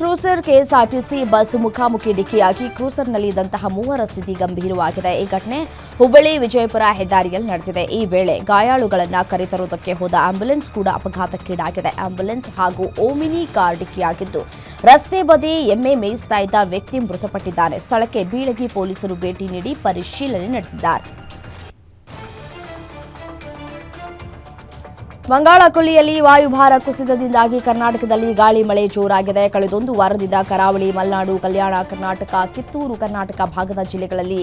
Cruiser KSRTC bus ಮುಖಾಮುಖಿ ಡಿಕ್ಕಿಯಾಗಿ ಕ್ರೂಸರ್ನಲ್ಲಿ ಇದ್ದಂತಹ ಮೂವರ ಸ್ಥಿತಿ ಗಂಭೀರವಾಗಿದೆ. ಈ ಘಟನೆ ಹುಬ್ಬಳ್ಳಿ ವಿಜಯಪುರ ಹೆದ್ದಾರಿಯಲ್ಲಿ ನಡೆದಿದೆ. ಈ ವೇಳೆ ಗಾಯಾಳುಗಳನ್ನು ಕರೆತರುವುದಕ್ಕೆ ಹೋದ ಆಂಬ್ಯುಲೆನ್ಸ್ ಕೂಡ ಅಪಘಾತಕ್ಕೀಡಾಗಿದೆ. ಆಂಬ್ಯುಲೆನ್ಸ್ ಹಾಗೂ ಓಮಿನಿ ಕಾರ್ ಡಿಕ್ಕಿಯಾಗಿದ್ದು ರಸ್ತೆ ಬದಿ ಎಮ್ಮೆ ಮೇಯಿಸ್ತಾ ಇದ್ದ ವ್ಯಕ್ತಿ ಮೃತಪಟ್ಟಿದ್ದಾನೆ. ಸ್ಥಳಕ್ಕೆ ಬೀಳಗಿ ಪೊಲೀಸರು ಭೇಟಿ ನೀಡಿ ಪರಿಶೀಲನೆ ನಡೆಸಿದ್ದಾರೆ. ಬಂಗಾಳ ಕೊಲ್ಲಿಯಲ್ಲಿ ವಾಯುಭಾರ ಕುಸಿತದಿಂದಾಗಿ ಕರ್ನಾಟಕದಲ್ಲಿ ಗಾಳಿ ಮಳೆ ಜೋರಾಗಿದೆ. ಕಳೆದೊಂದು ವಾರದಿಂದ ಕರಾವಳಿ, ಮಲೆನಾಡು, ಕಲ್ಯಾಣ ಕರ್ನಾಟಕ, ಕಿತ್ತೂರು ಕರ್ನಾಟಕ ಭಾಗದ ಜಿಲ್ಲೆಗಳಲ್ಲಿ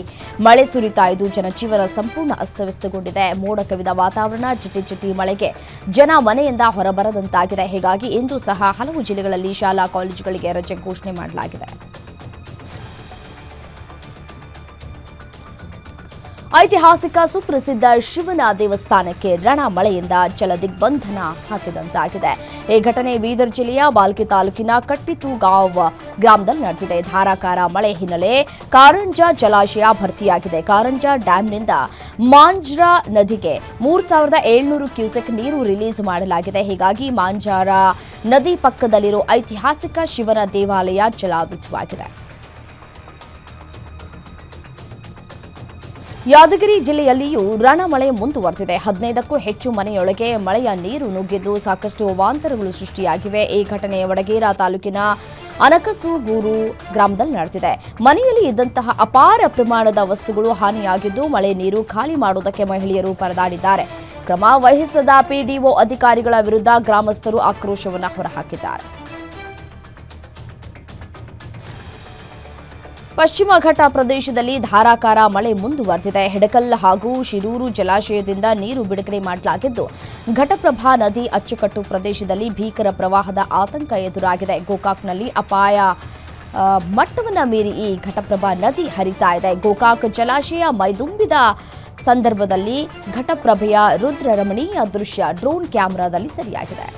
ಮಳೆ ಸುರಿತಾ ಇದ್ದು ಜನಜೀವನ ಸಂಪೂರ್ಣ ಅಸ್ತವ್ಯಸ್ತಗೊಂಡಿದೆ. ಮೋಡ ಕವಿದ ವಾತಾವರಣ, ಚಿಟಿ ಮಳೆಗೆ ಜನ ಮನೆಯಿಂದ ಹೊರಬರದಂತಾಗಿದೆ. ಹೀಗಾಗಿ ಇಂದು ಸಹ ಹಲವು ಜಿಲ್ಲೆಗಳಲ್ಲಿ ಶಾಲಾ ಕಾಲೇಜುಗಳಿಗೆ ರಜೆ ಘೋಷಣೆ ಮಾಡಲಾಗಿದೆ. ಐತಿಹಾಸಿಕ ಸುಪ್ರಸಿದ್ಧ ಶಿವನ ದೇವಸ್ಥಾನಕ್ಕೆ ರಣ ಮಳೆಯಿಂದ ಜಲದಿಗ್ಬಂಧನ ಹಾಕಿದಂತಾಗಿದೆ. ಈ ಘಟನೆ ಬೀದರ್ ಜಿಲ್ಲೆಯ ಬಾಲ್ಕಿ ತಾಲೂಕಿನ ಕಟ್ಟಿತೂಗಾಂವ್ ಗ್ರಾಮದಲ್ಲಿ ನಡೆದಿದೆ. ಧಾರಾಕಾರ ಮಳೆ ಹಿನ್ನೆಲೆ ಕಾರಂಜಾ ಜಲಾಶಯ ಭರ್ತಿಯಾಗಿದೆ. ಕಾರಂಜಾ ಡ್ಯಾಂನಿಂದ ಮಾಂಜ್ರಾ ನದಿಗೆ 3700 ಕ್ಯೂಸೆಕ್ ನೀರು ರಿಲೀಸ್ ಮಾಡಲಾಗಿದೆ. ಹೀಗಾಗಿ ಮಾಂಜಾರ ನದಿ ಪಕ್ಕದಲ್ಲಿರೋ ಐತಿಹಾಸಿಕ ಶಿವನ ದೇವಾಲಯ ಜಲಾವೃತವಾಗಿದೆ. ಯಾದಗಿರಿ ಜಿಲ್ಲೆಯಲ್ಲಿಯೂ ರಣಮಳೆ ಮುಂದುವರೆದಿದೆ. 15ಕ್ಕೂ ಹೆಚ್ಚು ಮನೆಯೊಳಗೆ ಮಳೆಯ ನೀರು ನುಗ್ಗಿದ್ದು ಸಾಕಷ್ಟು ಅವಾಂತರಗಳು ಸೃಷ್ಟಿಯಾಗಿವೆ. ಈ ಘಟನೆ ವಡಗೇರಾ ತಾಲೂಕಿನ ಅನಕಸೂಗೂರು ಗ್ರಾಮದಲ್ಲಿ ನಡೆದಿದೆ. ಮನೆಯಲ್ಲಿ ಇದ್ದಂತಹ ಅಪಾರ ಪ್ರಮಾಣದ ವಸ್ತುಗಳು ಹಾನಿಯಾಗಿದ್ದು ಮಳೆ ನೀರು ಖಾಲಿ ಮಾಡುವುದಕ್ಕೆ ಮಹಿಳೆಯರು ಪರದಾಡಿದ್ದಾರೆ. ಕ್ರಮ ವಹಿಸದ ಪಿಡಿಒ ಅಧಿಕಾರಿಗಳ ವಿರುದ್ಧ ಗ್ರಾಮಸ್ಥರು ಆಕ್ರೋಶವನ್ನು ಹೊರಹಾಕಿದ್ದಾರೆ. ಪಶ್ಚಿಮ ಘಟ್ಟ ಪ್ರದೇಶದಲ್ಲಿ ಧಾರಾಕಾರ ಮಳೆ ಮುಂದುವರೆದಿದೆ. ಹಿಡಕಲ್ ಹಾಗೂ ಶಿರೂರು ಜಲಾಶಯದಿಂದ ನೀರು ಬಿಡುಗಡೆ ಮಾಡಲಾಗಿದ್ದು ಘಟಪ್ರಭಾ ನದಿ ಅಚ್ಚುಕಟ್ಟು ಪ್ರದೇಶದಲ್ಲಿ ಭೀಕರ ಪ್ರವಾಹದ ಆತಂಕ ಎದುರಾಗಿದೆ. ಗೋಕಾಕ್ನಲ್ಲಿ ಅಪಾಯ ಮಟ್ಟವನ್ನು ಮೀರಿ ಈ ಘಟಪ್ರಭಾ ನದಿ ಹರಿತಾ ಇದೆ. ಗೋಕಾಕ್ ಜಲಾಶಯ ಮೈದುಂಬಿದ ಸಂದರ್ಭದಲ್ಲಿ ಘಟಪ್ರಭೆಯ ರುದ್ರ ರಮಣೀಯ ದೃಶ್ಯ ಡ್ರೋನ್ ಕ್ಯಾಮೆರಾದಲ್ಲಿ ಸೆರೆಯಾಗಿದೆ.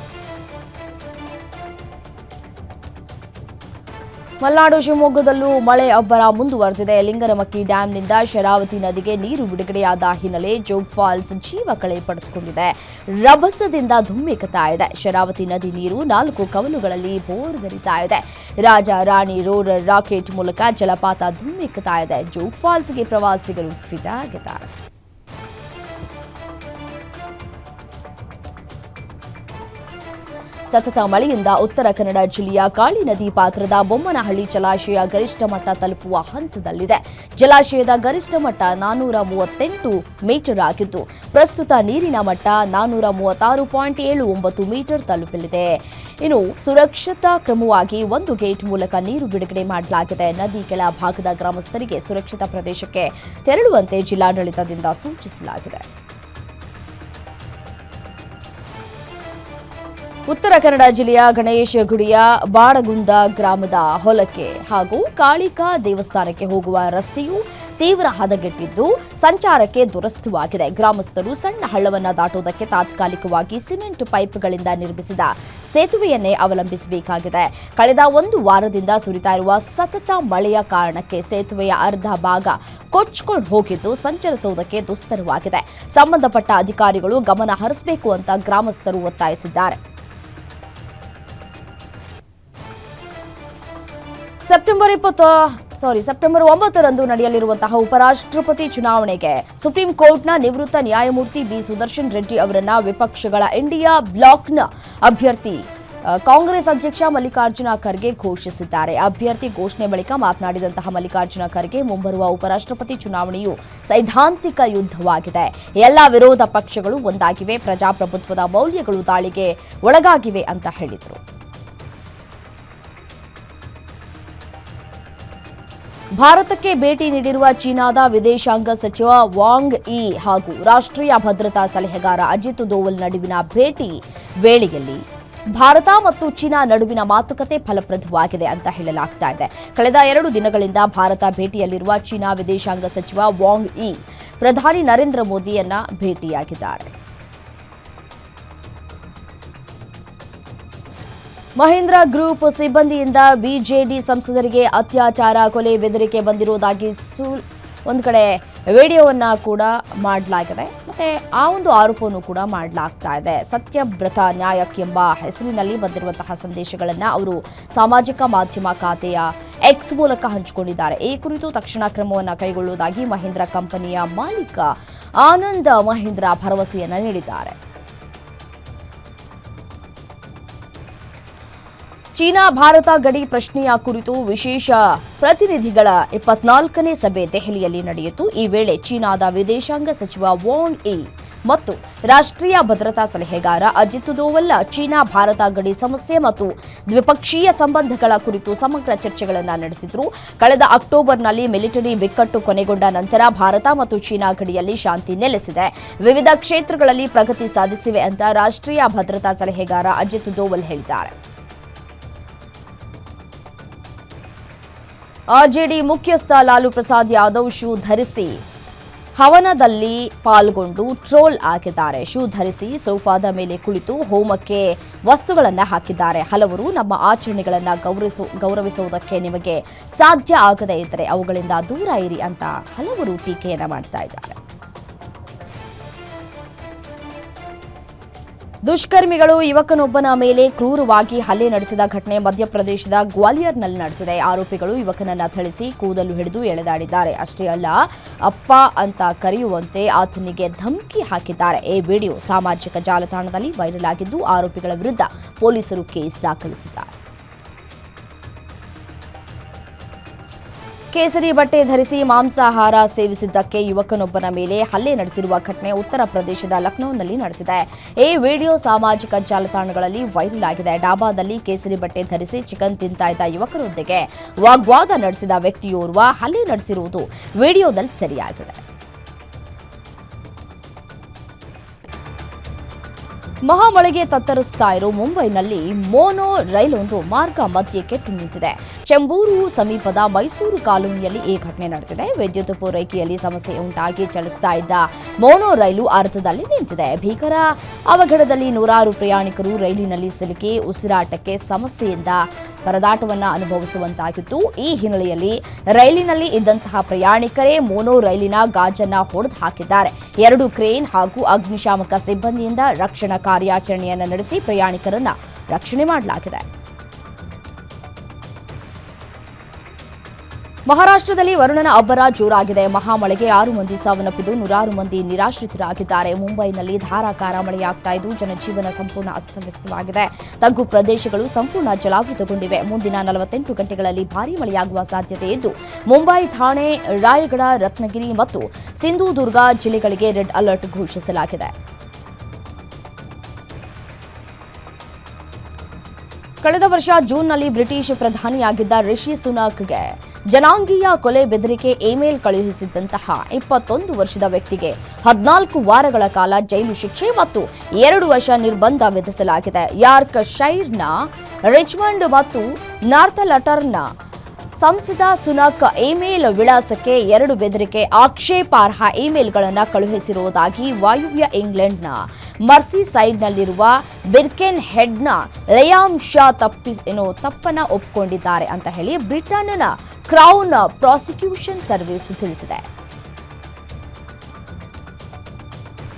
ಮಲೆನಾಡು ಶಿವಮೊಗ್ಗದಲ್ಲೂ ಮಳೆ ಅಬ್ಬರ ಮುಂದುವರೆದಿದೆ. ಲಿಂಗನಮಕ್ಕಿ ಡ್ಯಾಂನಿಂದ ಶರಾವತಿ ನದಿಗೆ ನೀರು ಬಿಡುಗಡೆಯಾದ ಹಿನ್ನೆಲೆ ಜೋಗ್ ಫಾಲ್ಸ್ ಜೀವ ಕಳೆ ಪಡೆದುಕೊಂಡಿದೆ. ರಭಸದಿಂದ ಧುಮ್ಮಿಕ್ತಾ ಇದೆ. ಶರಾವತಿ ನದಿ ನೀರು 4 ಕವಲುಗಳಲ್ಲಿ ಬೋರ್ಗರಿತಾ ಇದೆ. ರಾಜ ರಾಣಿ ರೋರರ್ ರಾಕೆಟ್ ಮೂಲಕ ಜಲಪಾತ ಧುಮ್ಮಿಕ್ತಾ ಇದೆ. ಜೋಗ್ ಫಾಲ್ಸ್ಗೆ ಪ್ರವಾಸಿಗರು ಫಿದಾಗಿದ್ದಾರೆ. ಸತತ ಮಳೆಯಿಂದ ಉತ್ತರ ಕನ್ನಡ ಜಿಲ್ಲೆಯ ಕಾಳಿ ನದಿ ಪಾತ್ರದ ಬೊಮ್ಮನಹಳ್ಳಿ ಜಲಾಶಯ ಗರಿಷ್ಠ ಮಟ್ಟ ತಲುಪುವ ಹಂತದಲ್ಲಿದೆ. ಜಲಾಶಯದ ಗರಿಷ್ಠ ಮಟ್ಟ 438 ಮೀಟರ್ ಆಗಿದ್ದು ಪ್ರಸ್ತುತ ನೀರಿನ ಮಟ್ಟ 436.79 ಮೀಟರ್ ತಲುಪಲಿದೆ. ಇನ್ನು ಸುರಕ್ಷತಾ ಕ್ರಮವಾಗಿ 1 ಗೇಟ್ ಮೂಲಕ ನೀರು ಬಿಡುಗಡೆ ಮಾಡಲಾಗಿದೆ. ನದಿ ಕೆಳ ಭಾಗದ ಗ್ರಾಮಸ್ಥರಿಗೆ ಸುರಕ್ಷಿತ ಪ್ರದೇಶಕ್ಕೆ ತೆರಳುವಂತೆ ಜಿಲ್ಲಾಡಳಿತದಿಂದ ಸೂಚಿಸಲಾಗಿದೆ. ಉತ್ತರ ಕನ್ನಡ ಜಿಲ್ಲೆಯ ಗಣೇಶ ಗುಡಿಯ ಬಾಡಗುಂದ ಗ್ರಾಮದ ಹೊಲಕ್ಕೆ ಹಾಗೂ ಕಾಳಿಕಾ ದೇವಸ್ಥಾನಕ್ಕೆ ಹೋಗುವ ರಸ್ತೆಯು ತೀವ್ರ ಹದಗೆಟ್ಟಿದ್ದು ಸಂಚಾರಕ್ಕೆ ದುರಸ್ತುವಾಗಿದೆ. ಗ್ರಾಮಸ್ಥರು ಸಣ್ಣ ಹಳ್ಳವನ್ನು ದಾಟುವುದಕ್ಕೆ ತಾತ್ಕಾಲಿಕವಾಗಿ ಸಿಮೆಂಟ್ ಪೈಪ್ಗಳಿಂದ ನಿರ್ಮಿಸಿದ ಸೇತುವೆಯನ್ನೇ ಅವಲಂಬಿಸಬೇಕಾಗಿದೆ. ಕಳೆದ 1 ವಾರದಿಂದ ಸುರಿತಾ ಇರುವ ಸತತ ಮಳೆಯ ಕಾರಣಕ್ಕೆ ಸೇತುವೆಯ ಅರ್ಧ ಭಾಗ ಕೊಚ್ಚಿಕೊಂಡು ಹೋಗಿದ್ದು ಸಂಚರಿಸುವುದಕ್ಕೆ ದುಸ್ತರವಾಗಿದೆ. ಸಂಬಂಧಪಟ್ಟ ಅಧಿಕಾರಿಗಳು ಗಮನ ಹರಿಸಬೇಕು ಅಂತ ಗ್ರಾಮಸ್ಥರು ಒತ್ತಾಯಿಸಿದ್ದಾರೆ. ಸೆಪ್ಟೆಂಬರ್ 9ರಂದು ನಡೆಯಲಿರುವಂತಹ ಉಪರಾಷ್ಟ್ರಪತಿ ಚುನಾವಣೆಗೆ ಸುಪ್ರೀಂ ಕೋರ್ಟ್ನ ನಿವೃತ್ತ ನ್ಯಾಯಮೂರ್ತಿ ಬಿ ಸುದರ್ಶನ್ ರೆಡ್ಡಿ ಅವರನ್ನ ವಿಪಕ್ಷಗಳ ಇಂಡಿಯಾ ಬ್ಲಾಕ್ನ ಅಭ್ಯರ್ಥಿ ಕಾಂಗ್ರೆಸ್ ಅಧ್ಯಕ್ಷ ಮಲ್ಲಿಕಾರ್ಜುನ ಖರ್ಗೆ ಘೋಷಿಸಿದ್ದಾರೆ. ಅಭ್ಯರ್ಥಿ ಘೋಷಣೆ ಬಳಿಕ ಮಾತನಾಡಿದಂತಹ ಮಲ್ಲಿಕಾರ್ಜುನ ಖರ್ಗೆ ಮುಂಬರುವ ಉಪರಾಷ್ಟ್ರಪತಿ ಚುನಾವಣೆಯು ಸೈದ್ಧಾಂತಿಕ ಯುದ್ಧವಾಗಿದೆ. ಎಲ್ಲ ವಿರೋಧ ಪಕ್ಷಗಳು ಒಂದಾಗಿವೆ. ಪ್ರಜಾಪ್ರಭುತ್ವದ ಮೌಲ್ಯಗಳು ದಾಳಿಗೆ ಒಳಗಾಗಿವೆ ಅಂತ ಹೇಳಿದರು. ಭಾರತಕ್ಕೆ ಭೇಟಿ ನೀಡಿರುವ ಚೀನಾದ ವಿದೇಶಾಂಗ ಸಚಿವ ವಾಂಗ್ ಯಿ ಹಾಗೂ ರಾಷ್ಟ್ರೀಯ ಭದ್ರತಾ ಸಲಹೆಗಾರ ಅಜಿತ್ ದೋವಲ್ ನಡುವಿನ ಭೇಟಿ ವೇಳೆಯಲ್ಲಿ ಭಾರತ ಮತ್ತು ಚೀನಾ ನಡುವಿನ ಮಾತುಕತೆ ಫಲಪ್ರದವಾಗಿದೆ ಅಂತ ಹೇಳಲಾಗ್ತಾ ಇದೆ. ಕಳೆದ 2 ದಿನಗಳಿಂದ ಭಾರತ ಭೇಟಿಯಲ್ಲಿರುವ ಚೀನಾ ವಿದೇಶಾಂಗ ಸಚಿವ ವಾಂಗ್ ಯಿ ಪ್ರಧಾನಿ ನರೇಂದ್ರ ಮೋದಿಯನ್ನ ಭೇಟಿಯಾಗಿದ್ದಾರೆ. ಮಹೀಂದ್ರ ಗ್ರೂಪ್ ಸಿಬ್ಬಂದಿಯಿಂದ ಬಿಜೆಡಿ ಸಂಸದರಿಗೆ ಅತ್ಯಾಚಾರ, ಕೊಲೆ ಬೆದರಿಕೆ ಬಂದಿರುವುದಾಗಿ ಒಂದು ಕಡೆ ವಿಡಿಯೋವನ್ನ ಕೂಡ ಮಾಡಲಾಗಿದೆ ಮತ್ತೆ ಆ ಒಂದು ಆರೋಪವನ್ನು ಕೂಡ ಮಾಡಲಾಗ್ತಾ ಇದೆ. ಸತ್ಯವ್ರತ ನ್ಯಾಯಕ್ ಎಂಬ ಹೆಸರಿನಲ್ಲಿ ಬಂದಿರುವಂತಹ ಸಂದೇಶಗಳನ್ನು ಅವರು ಸಾಮಾಜಿಕ ಮಾಧ್ಯಮ ಖಾತೆಯ ಎಕ್ಸ್ ಮೂಲಕ ಹಂಚಿಕೊಂಡಿದ್ದಾರೆ. ಈ ಕುರಿತು ತಕ್ಷಣ ಕ್ರಮವನ್ನು ಕೈಗೊಳ್ಳುವುದಾಗಿ ಮಹೀಂದ್ರ ಕಂಪನಿಯ ಮಾಲೀಕ ಆನಂದ್ ಮಹೀಂದ್ರ ಭರವಸೆಯನ್ನ ನೀಡಿದ್ದಾರೆ. ಚೀನಾ ಭಾರತ ಗಡಿ ಪ್ರಶ್ನೆಯ ಕುರಿತು ವಿಶೇಷ ಪ್ರತಿನಿಧಿಗಳ 24ನೇ ಸಭೆ ದೆಹಲಿಯಲ್ಲಿ ನಡೆಯಿತು. ಈ ವೇಳೆ ಚೀನಾದ ವಿದೇಶಾಂಗ ಸಚಿವ ವಾಂಗ್ ಯಿ ಮತ್ತು ರಾಷ್ಟ್ರೀಯ ಭದ್ರತಾ ಸಲಹೆಗಾರ ಅಜಿತ್ ದೋವಲ್ ಚೀನಾ ಭಾರತ ಗಡಿ ಸಮಸ್ಯೆ ಮತ್ತು ದ್ವಿಪಕ್ಷೀಯ ಸಂಬಂಧಗಳ ಕುರಿತು ಸಮಗ್ರ ಚರ್ಚೆಗಳನ್ನು ನಡೆಸಿದರು. ಕಳೆದ ಅಕ್ಟೋಬರ್ನಲ್ಲಿ ಮಿಲಿಟರಿ ಬಿಕ್ಕಟ್ಟು ಕೊನೆಗೊಂಡ ನಂತರ ಭಾರತ ಮತ್ತು ಚೀನಾ ಗಡಿಯಲ್ಲಿ ಶಾಂತಿ ನೆಲೆಸಿದೆ, ವಿವಿಧ ಕ್ಷೇತ್ರಗಳಲ್ಲಿ ಪ್ರಗತಿ ಸಾಧಿಸಿವೆ ಅಂತ ರಾಷ್ಟ್ರೀಯ ಭದ್ರತಾ ಸಲಹೆಗಾರ ಅಜಿತ್ ದೋವಲ್ ಹೇಳಿದ್ದಾರೆ. ಆರ್ಜೆಡಿ ಮುಖ್ಯಸ್ಥ ಲಾಲು ಪ್ರಸಾದ್ ಯಾದವ್ ಶೂ ಧರಿಸಿ ಹವನದಲ್ಲಿ ಪಾಲ್ಗೊಂಡು ಟ್ರೋಲ್ ಆಗಿದ್ದಾರೆ. ಶೂ ಧರಿಸಿ ಸೋಫಾದ ಮೇಲೆ ಕುಳಿತು ಹೋಮಕ್ಕೆ ವಸ್ತುಗಳನ್ನು ಹಾಕಿದ್ದಾರೆ. ಹಲವರು ನಮ್ಮ ಆಚರಣೆಗಳನ್ನು ಗೌರವಿಸುವುದಕ್ಕೆ ನಿಮಗೆ ಸಾಧ್ಯ ಆಗದೇ ಇದ್ದರೆ ಅವುಗಳಿಂದ ದೂರ ಇರಿ ಅಂತ ಹಲವರು ಟೀಕೆಯನ್ನ ಮಾಡ್ತಾ ಇದ್ದಾರೆ. ದುಷ್ಕರ್ಮಿಗಳು ಯುವಕನೊಬ್ಬನ ಮೇಲೆ ಕ್ರೂರವಾಗಿ ಹಲ್ಲೆ ನಡೆಸಿದ ಘಟನೆ ಮಧ್ಯಪ್ರದೇಶದ ಗ್ವಾಲಿಯರ್ನಲ್ಲಿ ನಡೆದಿದೆ. ಆರೋಪಿಗಳು ಯುವಕನನ್ನ ಥಳಿಸಿ ಕೂದಲು ಹಿಡಿದು ಎಳೆದಾಡಿದ್ದಾರೆ. ಅಷ್ಟೇ ಅಲ್ಲ, ಅಪ್ಪ ಅಂತ ಕರೆಯುವಂತೆ ಆತನಿಗೆ ಧಮಕಿ ಹಾಕಿದ್ದಾರೆ. ಈ ವಿಡಿಯೋ ಸಾಮಾಜಿಕ ಜಾಲತಾಣದಲ್ಲಿ ವೈರಲ್ ಆಗಿದ್ದು ಆರೋಪಿಗಳ ವಿರುದ್ಧ ಪೊಲೀಸರು ಕೇಸ್ ದಾಖಲಿಸಿದ್ದಾರೆ. ಕೇಸರಿ ಬಟ್ಟೆ ಧರಿಸಿ ಮಾಂಸಾಹಾರ ಸೇವಿಸಿದ್ದಕ್ಕೆ ಯುವಕನೊಬ್ಬನ ಮೇಲೆ ಹಲ್ಲೆ ನಡೆಸಿರುವ ಘಟನೆ ಉತ್ತರ ಪ್ರದೇಶದ ಲಖನೌನಲ್ಲಿ ನಡೆದಿದೆ. ಈ ವಿಡಿಯೋ ಸಾಮಾಜಿಕ ಜಾಲತಾಣಗಳಲ್ಲಿ ವೈರಲ್ ಆಗಿದೆ. ಡಾಬಾದಲ್ಲಿ ಕೇಸರಿ ಬಟ್ಟೆ ಧರಿಸಿ ಚಿಕನ್ ತಿಂತಾ ಇದ್ದ ಯುವಕರೊಂದಿಗೆ ವಾಗ್ವಾದ ನಡೆಸಿದ ವ್ಯಕ್ತಿಯೋರ್ವ ಹಲ್ಲೆ ನಡೆಸಿರುವುದು ವಿಡಿಯೋದಲ್ಲಿ ಸೆರೆಯಾಗಿದೆ. ಮಹಾಮಳೆಗೆ ತತ್ತರಿಸ್ತಾ ಇರೋ ಮುಂಬೈನಲ್ಲಿ ಮೋನೋ ರೈಲೊಂದು ಮಾರ್ಗ ಮಧ್ಯೆ ಕೆಟ್ಟು ನಿಂತಿದೆ. ಚೆಂಬೂರು ಸಮೀಪದ ಮೈಸೂರು ಕಾಲೋನಿಯಲ್ಲಿ ಈ ಘಟನೆ ನಡೆದಿದೆ. ವಿದ್ಯುತ್ ಪೂರೈಕೆಯಲ್ಲಿ ಸಮಸ್ಯೆ ಉಂಟಾಗಿ ಚಲಿಸ್ತಾ ಇದ್ದ ಮೋನೋ ರೈಲು ಅರ್ಧದಲ್ಲಿ ನಿಂತಿದೆ. ಭೀಕರ ಅವಘಡದಲ್ಲಿ ನೂರಾರು ಪ್ರಯಾಣಿಕರು ರೈಲಿನಲ್ಲಿ ಸಿಲುಕಿ ಉಸಿರಾಟಕ್ಕೆ ಸಮಸ್ಯೆಯಿಂದ ಪರದಾಟವನ್ನು ಅನುಭವಿಸುವಂತಾಗಿತ್ತು. ಈ ಹಿನ್ನೆಲೆಯಲ್ಲಿ ರೈಲಿನಲ್ಲಿ ಇದ್ದಂತಹ ಪ್ರಯಾಣಿಕರೇ ಮೋನೋ ರೈಲಿನ ಗಾಜನ್ನ ಹೊಡೆದು ಹಾಕಿದ್ದಾರೆ. 2 ಕ್ರೇನ್ ಹಾಗೂ ಅಗ್ನಿಶಾಮಕ ಸಿಬ್ಬಂದಿಯಿಂದ ರಕ್ಷಣಾ ಕಾರ್ಯಾಚರಣೆಯನ್ನು ನಡೆಸಿ ಪ್ರಯಾಣಿಕರನ್ನ ರಕ್ಷಣೆ ಮಾಡಲಾಗಿದೆ. ಮಹಾರಾಷ್ಟ್ರದಲ್ಲಿ ವರುಣನ ಅಬ್ಬರ ಜೋರಾಗಿದೆ. ಮಹಾಮಳೆಗೆ 6 ಮಂದಿ ಸಾವನ್ನಪ್ಪಿದ್ದು ನೂರಾರು ಮಂದಿ ನಿರಾಶ್ರಿತರಾಗಿದ್ದಾರೆ. ಮುಂಬೈನಲ್ಲಿ ಧಾರಾಕಾರ ಮಳೆಯಾಗ್ತಾ ಇದ್ದು ಜನಜೀವನ ಸಂಪೂರ್ಣ ಅಸ್ತವ್ಯಸ್ತವಾಗಿದೆ. ತಗ್ಗು ಪ್ರದೇಶಗಳು ಸಂಪೂರ್ಣ ಜಲಾವೃತಗೊಂಡಿವೆ. ಮುಂದಿನ 48 ಗಂಟೆಗಳಲ್ಲಿ ಭಾರೀ ಮಳೆಯಾಗುವ ಸಾಧ್ಯತೆ ಇದ್ದು ಮುಂಬೈ, ಥಾಣೆ, ರಾಯಗಢ, ರತ್ನಗಿರಿ ಮತ್ತು ಸಿಂಧುದುರ್ಗ ಜಿಲ್ಲೆಗಳಿಗೆ ರೆಡ್ ಅಲರ್ಟ್ ಘೋಷಿಸಲಾಗಿದೆ. ಕಳೆದ ವರ್ಷ ಜೂನ್ನಲ್ಲಿ ಬ್ರಿಟಿಷ್ ಪ್ರಧಾನಿಯಾಗಿದ್ದ ರಿಷಿ ಸುನಾಕ್ಗೆ ಜನಾಂಗೀಯ ಕೊಲೆ ಬೆದರಿಕೆ ಇಮೇಲ್ ಕಳುಹಿಸಿದ್ದಂತಹ 21 ವರ್ಷದ ವ್ಯಕ್ತಿಗೆ 14 ವಾರಗಳ ಕಾಲ ಜೈಲು ಶಿಕ್ಷೆ ಮತ್ತು 2 ವರ್ಷ ನಿರ್ಬಂಧ ವಿಧಿಸಲಾಗಿದೆ. ಯಾರ್ಕ್ ಶೈರ್ನ ರಿಚ್ಮಂಡ್ ಮತ್ತು ನಾರ್ಥಲ್ಟರ್ನ ಸಂಸದ ಸುನಾಕ್ ಇಮೇಲ್ ವಿಳಾಸಕ್ಕೆ 2 ಬೆದರಿಕೆ ಆಕ್ಷೇಪಾರ್ಹ ಇಮೇಲ್ಗಳನ್ನು ಕಳುಹಿಸಿರುವುದಾಗಿ ವಾಯುವ್ಯ ಇಂಗ್ಲೆಂಡ್ನ ಮರ್ಸಿಸೈಡ್ನಲ್ಲಿರುವ ಬಿರ್ಕೆನ್ ಹೆಡ್ನ ಲಿಯಾಮ್ ಶಾ ತಪ್ಪನ್ನ ಒಪ್ಪಿಕೊಂಡಿದ್ದಾರೆ ಅಂತ ಹೇಳಿ ಬ್ರಿಟನ್ನ ಕ್ರೌನ್ ಪ್ರಾಸಿಕ್ಯೂಷನ್ ಸರ್ವಿಸ್ ತಿಳಿಸಿದೆ.